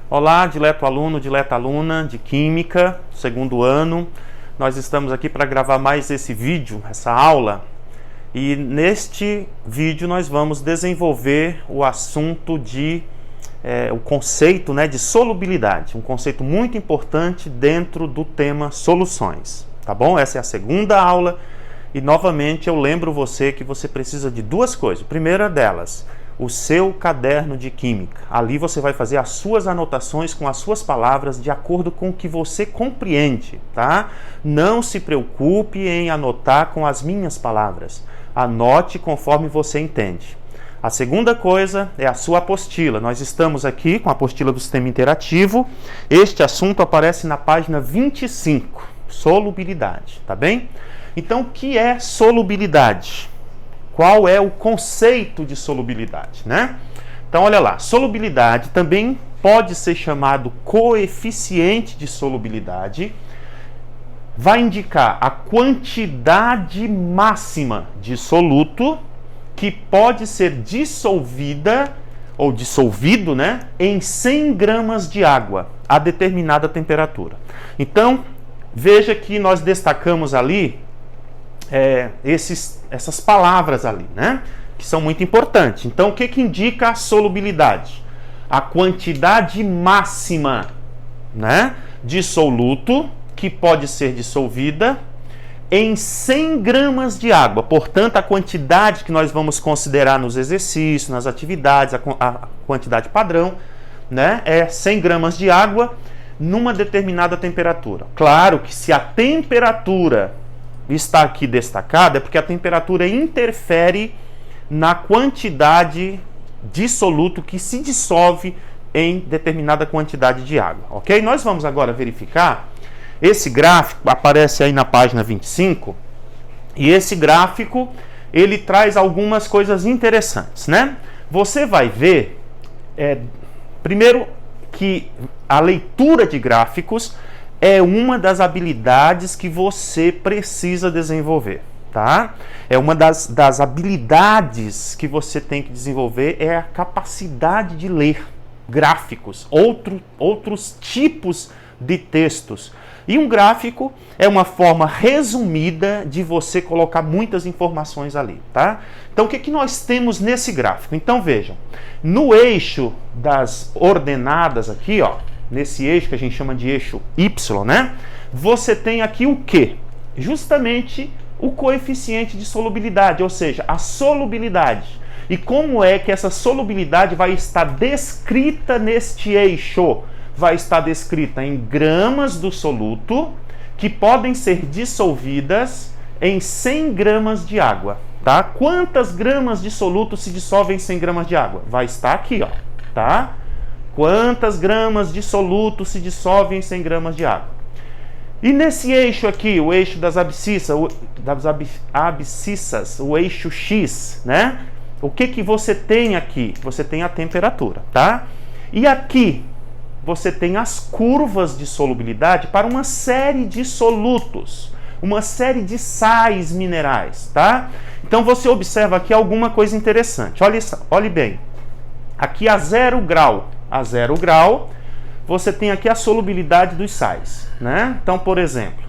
Olá, dileto aluno, dileta aluna de Química, segundo ano. Nós estamos aqui para gravar mais esse vídeo, essa aula. E neste vídeo nós vamos desenvolver o assunto o conceito de solubilidade. Um conceito muito importante dentro do tema soluções, tá bom? Essa é a segunda aula e novamente eu lembro você que você precisa de duas coisas. A primeira delas, o seu caderno de química. Ali você vai fazer as suas anotações com as suas palavras de acordo com o que você compreende, tá? Não se preocupe em anotar com as minhas palavras. Anote conforme você entende. A segunda coisa é a sua apostila. Nós estamos aqui com a apostila do sistema interativo. Este assunto aparece na página 25, solubilidade, tá bem? Então, o que é solubilidade? Qual é o conceito de solubilidade, né? Então, olha lá, solubilidade também pode ser chamado coeficiente de solubilidade. Vai indicar a quantidade máxima de soluto que pode ser dissolvida ou dissolvido, em 100 gramas de água a determinada temperatura. Então, veja que nós destacamos ali essas palavras ali, que são muito importantes. Então, o que indica a solubilidade? A quantidade máxima, de soluto que pode ser dissolvida em 100 gramas de água. Portanto, a quantidade que nós vamos considerar nos exercícios, nas atividades, a quantidade padrão, é 100 gramas de água numa determinada temperatura. Claro que se a temperatura está aqui destacada, é porque a temperatura interfere na quantidade de soluto que se dissolve em determinada quantidade de água, ok? Nós vamos agora verificar. Esse gráfico aparece aí na página 25, e esse gráfico, ele traz algumas coisas interessantes, Você vai ver, primeiro, que a leitura de gráficos é uma das habilidades que você precisa desenvolver, tá? É uma das habilidades que você tem que desenvolver, é a capacidade de ler gráficos, outros tipos de textos. E um gráfico é uma forma resumida de você colocar muitas informações ali, tá? Então, o que nós temos nesse gráfico? Então, vejam, no eixo das ordenadas aqui, nesse eixo que a gente chama de eixo Y, você tem aqui o quê? Justamente o coeficiente de solubilidade, ou seja, a solubilidade. E como é que essa solubilidade vai estar descrita neste eixo? Vai estar descrita em gramas do soluto que podem ser dissolvidas em 100 gramas de água, tá? Quantas gramas de soluto se dissolvem em 100 gramas de água? Vai estar aqui, tá? Quantas gramas de soluto se dissolvem em 100 gramas de água? E nesse eixo aqui, o eixo das abscissas, o eixo X, O que você tem aqui? Você tem a temperatura, tá? E aqui você tem as curvas de solubilidade para uma série de solutos, uma série de sais minerais, tá? Então você observa aqui alguma coisa interessante. Olhe bem. Aqui a 0 grau, você tem aqui a solubilidade dos sais, Então, por exemplo,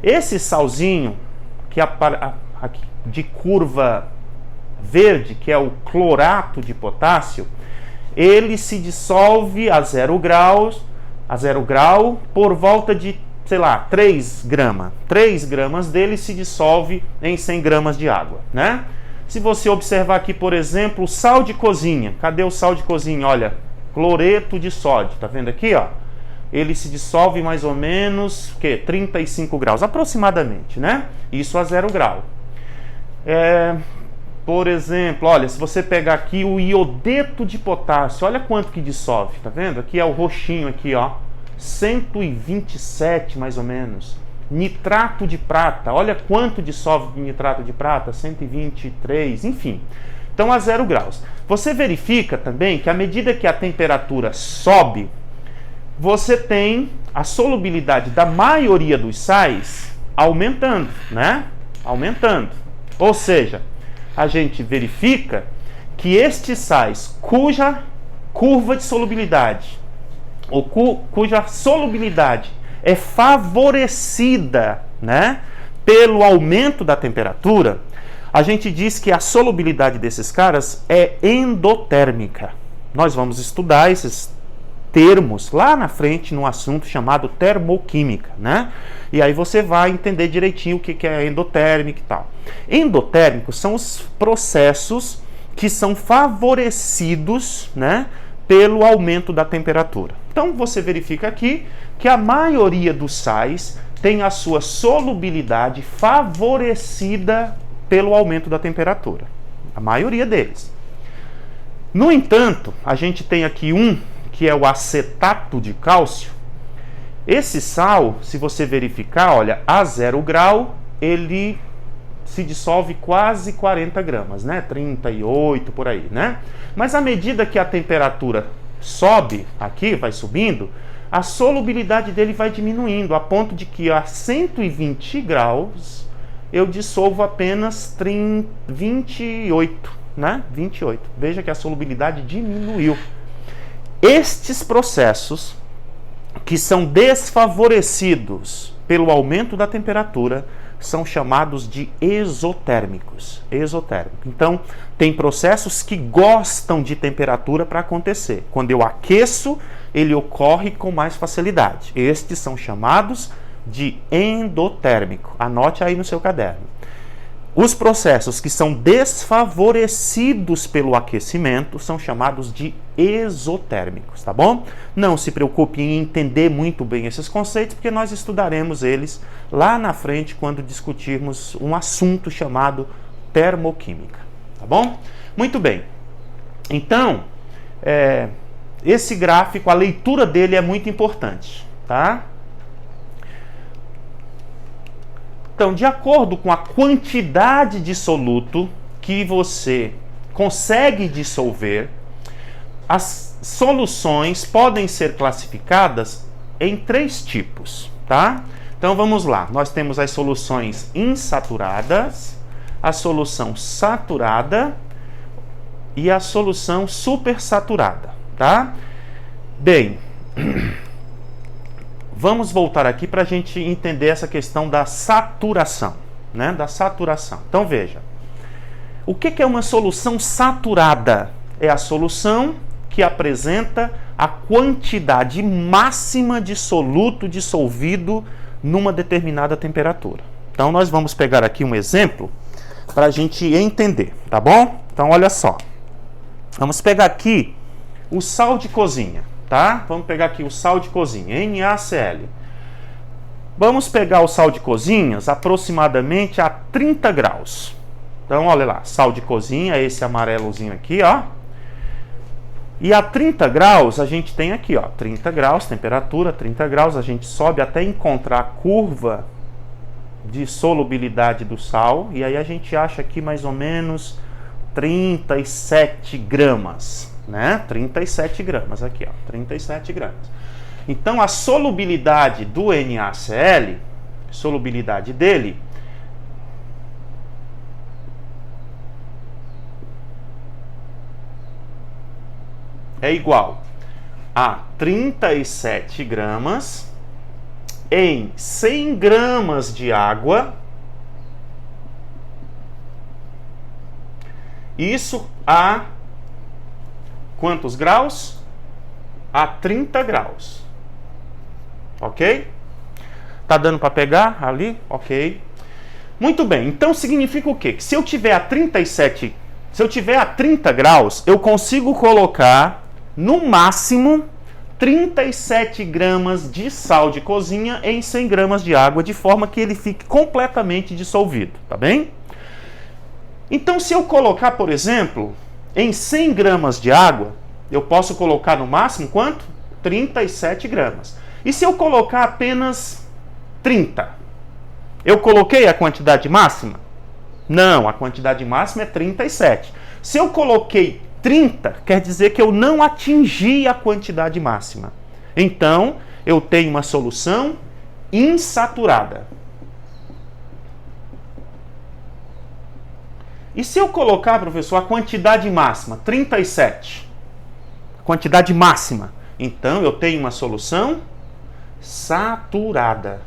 esse salzinho que aqui de curva verde, que é o clorato de potássio, ele se dissolve a 0 grau por volta de, 3 gramas. 3 gramas dele se dissolve em 100 gramas de água, Se você observar aqui, por exemplo, o sal de cozinha. Cadê o sal de cozinha? Olha, cloreto de sódio. Tá vendo aqui, Ele se dissolve mais ou menos, 35 graus, aproximadamente, Isso a 0 grau. Por exemplo, olha, se você pegar aqui o iodeto de potássio, olha quanto que dissolve, tá vendo? Aqui é o roxinho aqui, 127 mais ou menos. Nitrato de prata, olha quanto dissolve de nitrato de prata, 123, enfim. Então, a 0 graus. Você verifica também que à medida que a temperatura sobe, você tem a solubilidade da maioria dos sais aumentando, Aumentando. Ou seja, a gente verifica que estes sais cuja curva de solubilidade ou cuja solubilidade é favorecida, né, pelo aumento da temperatura, a gente diz que a solubilidade desses caras é endotérmica. Nós vamos estudar esses termos lá na frente num assunto chamado termoquímica, né? E aí você vai entender direitinho o que é endotérmico e tal. Endotérmicos são os processos que são favorecidos, né, pelo aumento da temperatura. Então você verifica aqui que a maioria dos sais tem a sua solubilidade favorecida pelo aumento da temperatura. A maioria deles. No entanto, a gente tem aqui um que é o acetato de cálcio. Esse sal, se você verificar, olha, a 0 grau, ele se dissolve quase 40 gramas, né? 38 por aí, né? Mas à medida que a temperatura sobe aqui, vai subindo, a solubilidade dele vai diminuindo, a ponto de que a 120 graus eu dissolvo apenas 28, né? 28. Veja que a solubilidade diminuiu. Estes processos, que são desfavorecidos pelo aumento da temperatura, são chamados de exotérmicos. Então, tem processos que gostam de temperatura para acontecer. Quando eu aqueço, ele ocorre com mais facilidade. Estes são chamados de endotérmico. Anote aí no seu caderno. Os processos que são desfavorecidos pelo aquecimento são chamados de exotérmicos, tá bom? Não se preocupe em entender muito bem esses conceitos, porque nós estudaremos eles lá na frente quando discutirmos um assunto chamado termoquímica, tá bom? Muito bem. Então, esse gráfico, a leitura dele é muito importante, tá? Então, de acordo com a quantidade de soluto que você consegue dissolver, as soluções podem ser classificadas em 3 tipos, tá? Então, vamos lá. Nós temos as soluções insaturadas, a solução saturada e a solução supersaturada, tá? Bem, vamos voltar aqui para a gente entender essa questão da saturação, né? Da saturação. Então veja, o que é uma solução saturada? É a solução que apresenta a quantidade máxima de soluto dissolvido numa determinada temperatura. Então nós vamos pegar aqui um exemplo para a gente entender, tá bom? Então olha só, vamos pegar aqui o sal de cozinha. Tá? Vamos pegar aqui o sal de cozinha, NaCl. Vamos pegar o sal de cozinhas aproximadamente a 30 graus. Então, olha lá, sal de cozinha, esse amarelozinho aqui, ó. E a 30 graus, a gente tem aqui, ó, 30 graus, temperatura, 30 graus, a gente sobe até encontrar a curva de solubilidade do sal, e aí a gente acha aqui mais ou menos 37 gramas, né? 37 gramas aqui, ó, 37 gramas. Então, a solubilidade do NaCl, solubilidade dele, é igual a 37 gramas em 100 gramas de água. Isso a quantos graus? A 30 graus. Ok? Tá dando para pegar ali? Ok. Muito bem. Então significa o quê? Que se eu tiver a 30 graus, eu consigo colocar no máximo 37 gramas de sal de cozinha em 100 gramas de água, de forma que ele fique completamente dissolvido, tá bem? Então, se eu colocar, por exemplo, em 100 gramas de água, eu posso colocar no máximo quanto? 37 gramas. E se eu colocar apenas 30? Eu coloquei a quantidade máxima? Não, a quantidade máxima é 37. Se eu coloquei 30, quer dizer que eu não atingi a quantidade máxima. Então, eu tenho uma solução insaturada. E se eu colocar, professor, a quantidade máxima, 37, quantidade máxima, Então eu tenho uma solução saturada.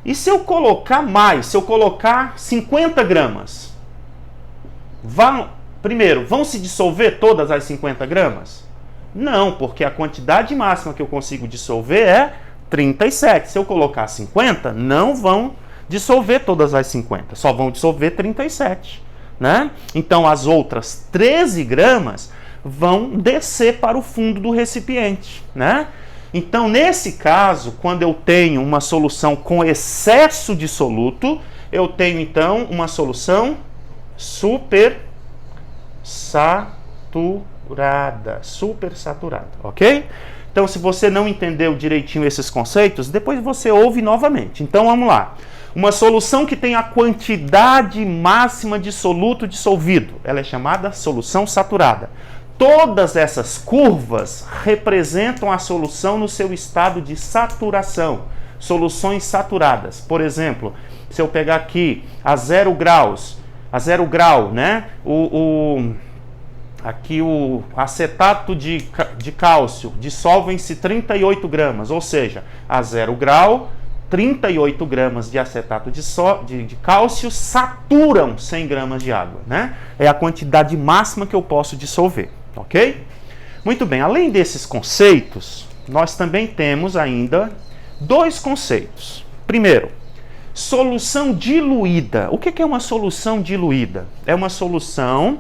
E se eu colocar mais, se eu colocar 50 gramas, vão se dissolver todas as 50 gramas? Não, porque a quantidade máxima que eu consigo dissolver é 37. Se eu colocar 50, não vão dissolver todas as 50, só vão dissolver 37. Né? Então as outras 13 gramas vão descer para o fundo do recipiente. Né? Então, nesse caso, quando eu tenho uma solução com excesso de soluto, eu tenho então uma solução super saturada, ok? Então, se você não entendeu direitinho esses conceitos, depois você ouve novamente. Então, vamos lá. Uma solução que tem a quantidade máxima de soluto dissolvido, ela é chamada solução saturada. Todas essas curvas representam a solução no seu estado de saturação, soluções saturadas. Por exemplo, se eu pegar aqui a 0 grau, né? Aqui o acetato de cálcio dissolve-se 38 gramas, ou seja, a 0 grau, 38 gramas de acetato de cálcio saturam 100 gramas de água, né? É a quantidade máxima que eu posso dissolver, ok? Muito bem, além desses conceitos, nós também temos ainda dois conceitos. Primeiro, solução diluída. O que é uma solução diluída? É uma solução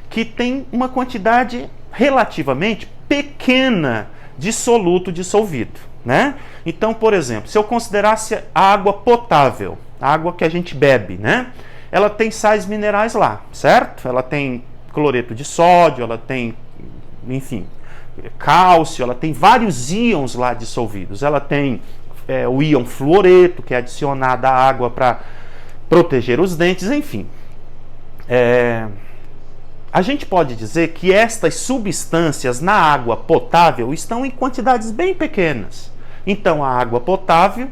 que tem uma quantidade relativamente pequena de soluto dissolvido, né? Então, por exemplo, se eu considerasse a água potável, a água que a gente bebe, né? Ela tem sais minerais lá, certo? Ela tem cloreto de sódio, ela tem, enfim, cálcio, ela tem vários íons lá dissolvidos. Ela tem o íon fluoreto, que é adicionado à água para proteger os dentes, enfim. A gente pode dizer que estas substâncias na água potável estão em quantidades bem pequenas. Então, a água potável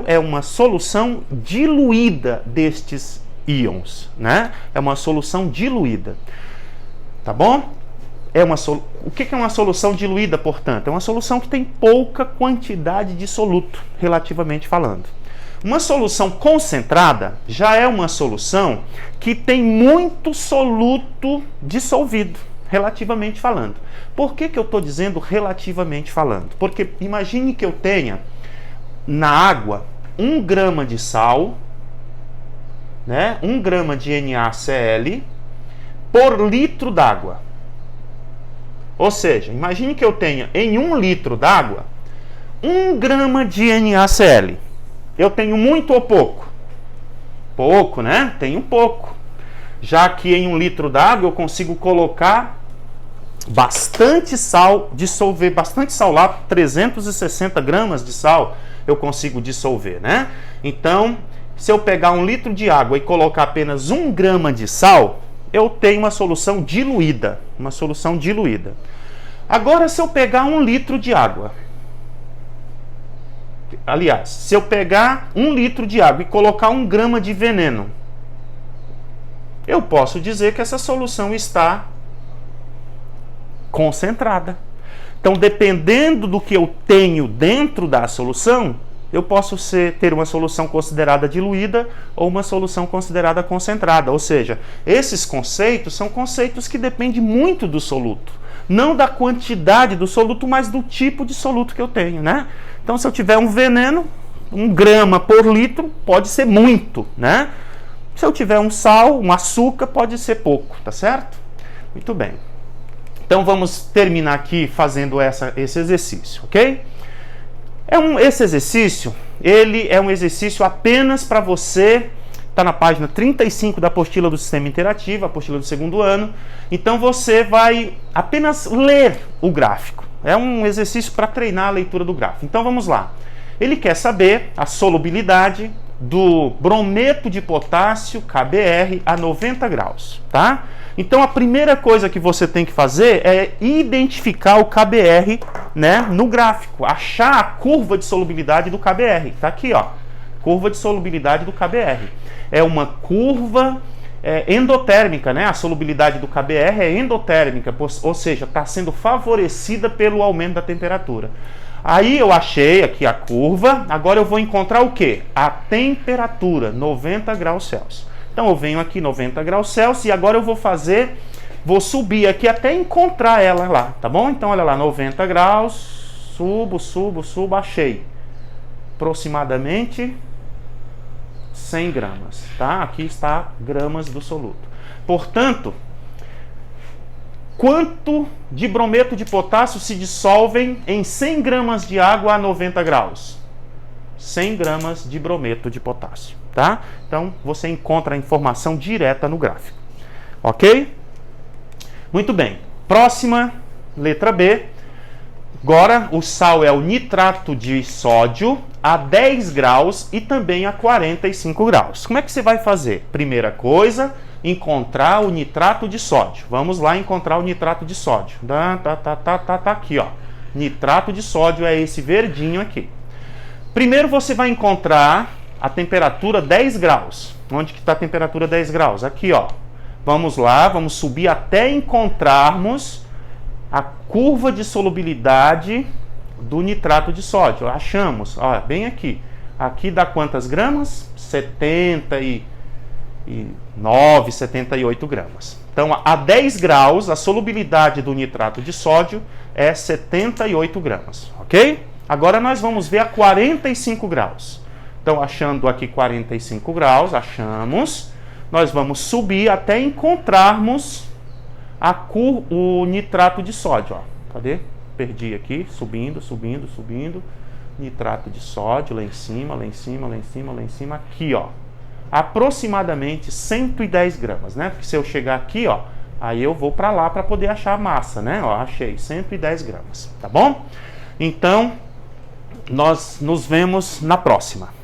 é uma solução diluída destes íons, né? É uma solução diluída, tá bom? O que é uma solução diluída, portanto? É uma solução que tem pouca quantidade de soluto, relativamente falando. Uma solução concentrada já é uma solução que tem muito soluto dissolvido, relativamente falando. Por que eu estou dizendo relativamente falando? Porque imagine que eu tenha na água 1 grama de sal, né, 1 grama de NaCl por litro d'água. Ou seja, imagine que eu tenha em 1 litro d'água 1 grama de NaCl. Eu tenho muito ou pouco? Pouco, né? Tenho pouco. Já que em 1 litro d'água eu consigo colocar bastante sal, dissolver bastante sal lá, 360 gramas de sal eu consigo dissolver, né? Então, se eu pegar 1 litro de água e colocar apenas 1 grama de sal, eu tenho uma solução diluída. Uma solução diluída. Agora, se eu pegar 1 litro de água, aliás, se eu pegar 1 litro de água e colocar 1 grama de veneno, eu posso dizer que essa solução está concentrada. Então, dependendo do que eu tenho dentro da solução, eu posso ter uma solução considerada diluída ou uma solução considerada concentrada. Ou seja, esses conceitos são conceitos que dependem muito do soluto. Não da quantidade do soluto, mas do tipo de soluto que eu tenho, né? Então, se eu tiver um veneno, 1 grama por litro pode ser muito, né? Se eu tiver um sal, um açúcar, pode ser pouco, tá certo? Muito bem. Então, vamos terminar aqui fazendo esse exercício, ok? Esse exercício, ele é um exercício apenas para você, está na página 35 da apostila do Sistema Interativo, apostila do 2º ano. Então, você vai apenas ler o gráfico. É um exercício para treinar a leitura do gráfico. Então, vamos lá. Ele quer saber a solubilidade do brometo de potássio KBr a 90 graus, tá? Então, a primeira coisa que você tem que fazer é identificar o KBr, né, no gráfico, achar a curva de solubilidade do KBr. Tá aqui, ó, curva de solubilidade do KBr. É uma curva endotérmica, né? A solubilidade do KBr é endotérmica, ou seja, está sendo favorecida pelo aumento da temperatura. Aí eu achei aqui a curva, agora eu vou encontrar o quê? A temperatura, 90 graus Celsius. Então eu venho aqui 90 graus Celsius e agora eu vou subir aqui até encontrar ela lá, tá bom? Então olha lá, 90 graus, subo, achei. Aproximadamente 100 gramas, tá? Aqui está gramas do soluto. Portanto, quanto de brometo de potássio se dissolvem em 100 gramas de água a 90 graus? 100 gramas de brometo de potássio, tá? Então, você encontra a informação direta no gráfico, ok? Muito bem. Próxima, letra B. Agora, o sal é o nitrato de sódio a 10 graus e também a 45 graus. Como é que você vai fazer? Primeira coisa, encontrar o nitrato de sódio. Vamos lá encontrar o nitrato de sódio. Tá aqui, ó. Nitrato de sódio é esse verdinho aqui. Primeiro você vai encontrar a temperatura 10 graus. Onde que está a temperatura 10 graus? Aqui, ó. Vamos lá, vamos subir até encontrarmos a curva de solubilidade do nitrato de sódio. Achamos, ó, bem aqui. Aqui dá quantas gramas? 79, 78 gramas. Então, a 10 graus, a solubilidade do nitrato de sódio é 78 gramas, ok? Agora nós vamos ver a 45 graus. Então, achando aqui 45 graus, achamos. Nós vamos subir até encontrarmos o nitrato de sódio, ó. Cadê? Perdi aqui, subindo. Nitrato de sódio, lá em cima, aqui, ó. Aproximadamente 110 gramas, né? Porque se eu chegar aqui, ó, aí eu vou para lá para poder achar a massa, né? Ó, achei 110 gramas, tá bom? Então, nós nos vemos na próxima.